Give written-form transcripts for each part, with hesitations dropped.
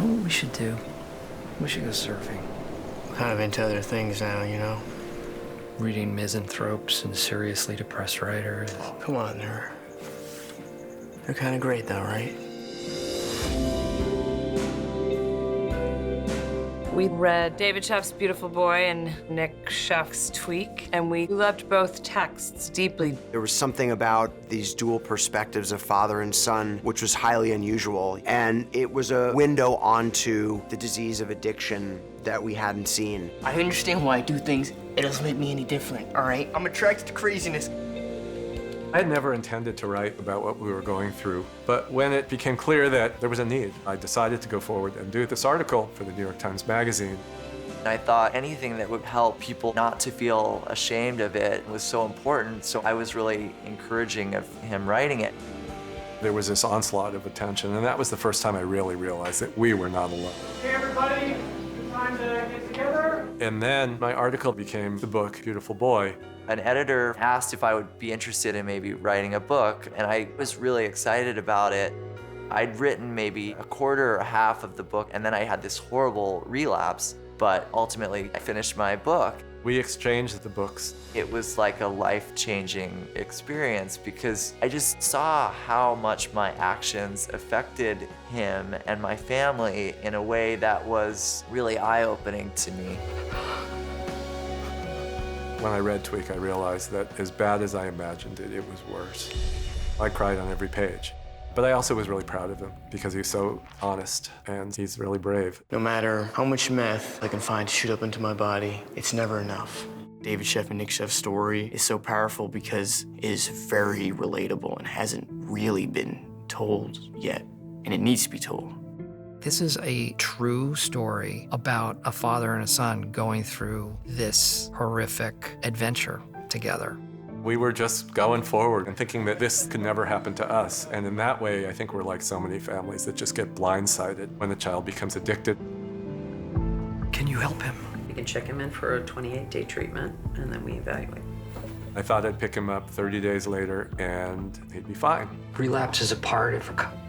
know what we should do? We should go surfing. I'm kind of into other things now, you know? Reading misanthropes and seriously depressed writers. Oh, come on, they're kind of great though, right? We read David Sheff's Beautiful Boy and Nick Sheff's Tweak, and we loved both texts deeply. There was something about these dual perspectives of father and son, which was highly unusual. And it was a window onto the disease of addiction that we hadn't seen. I understand why I do things. It doesn't make me any different, all right? I'm attracted to craziness. I had never intended to write about what we were going through, but when it became clear that there was a need, I decided to go forward and do this article for the New York Times Magazine. I thought anything that would help people not to feel ashamed of it was so important, so I was really encouraging of him writing it. There was this onslaught of attention, and that was the first time I really realized that we were not alone. Hey everybody, it's time to get together. And then my article became the book, Beautiful Boy. An editor asked if I would be interested in maybe writing a book, and I was really excited about it. I'd written maybe a quarter or half of the book, and then I had this horrible relapse, but ultimately I finished my book. We exchanged the books. It was like a life-changing experience because I just saw how much my actions affected him and my family in a way that was really eye-opening to me. When I read Tweak, I realized that as bad as I imagined it, it was worse. I cried on every page. But I also was really proud of him because he's so honest and he's really brave. No matter how much meth I can find to shoot up into my body, it's never enough. David Sheff and Nick Sheff's story is so powerful because it is very relatable and hasn't really been told yet, and it needs to be told. This is a true story about a father and a son going through this horrific adventure together. We were just going forward and thinking that this could never happen to us. And in that way, I think we're like so many families that just get blindsided when the child becomes addicted. Can you help him? We can check him in for a 28-day treatment, and then we evaluate. I thought I'd pick him up 30 days later and he'd be fine. Relapse is part of recovery.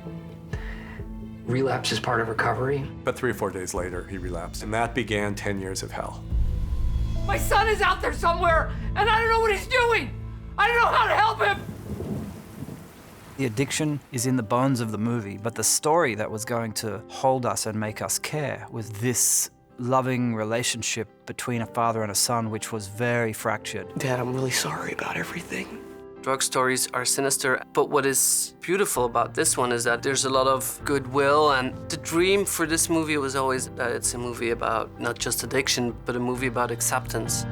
But 3 or 4 days later, he relapsed. And that began 10 years of hell. My son is out there somewhere, and I don't know what he's doing. I don't know how to help him. The addiction is in the bones of the movie, but the story that was going to hold us and make us care was this loving relationship between a father and a son, which was very fractured. Dad, I'm really sorry about everything. Drug stories are sinister, but what is beautiful about this one is that there's a lot of goodwill, and the dream for this movie was always that it's a movie about not just addiction, but a movie about acceptance.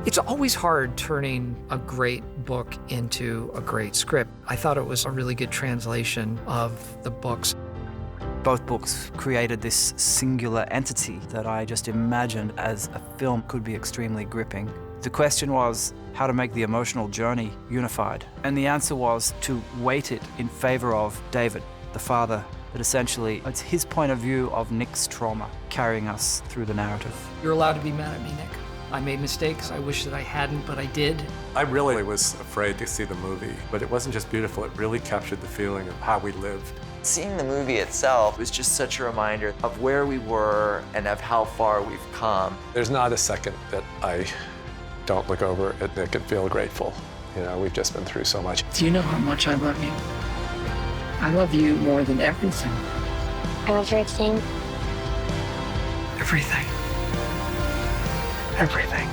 It's always hard turning a great book into a great script. I thought it was a really good translation of the books. Both books created this singular entity that I just imagined as a film could be extremely gripping. The question was how to make the emotional journey unified. And the answer was to weight it in favor of David, the father, that essentially it's his point of view of Nick's trauma carrying us through the narrative. You're allowed to be mad at me, Nick. I made mistakes. I wish that I hadn't, but I did. I really was afraid to see the movie, but it wasn't just beautiful, it really captured the feeling of how we lived. Seeing the movie itself was just such a reminder of where we were and of how far we've come. There's not a second that I don't look over at Nick and feel grateful. You know, we've just been through so much. Do you know how much I love you? I love you more than everything. Everything. Everything. Everything.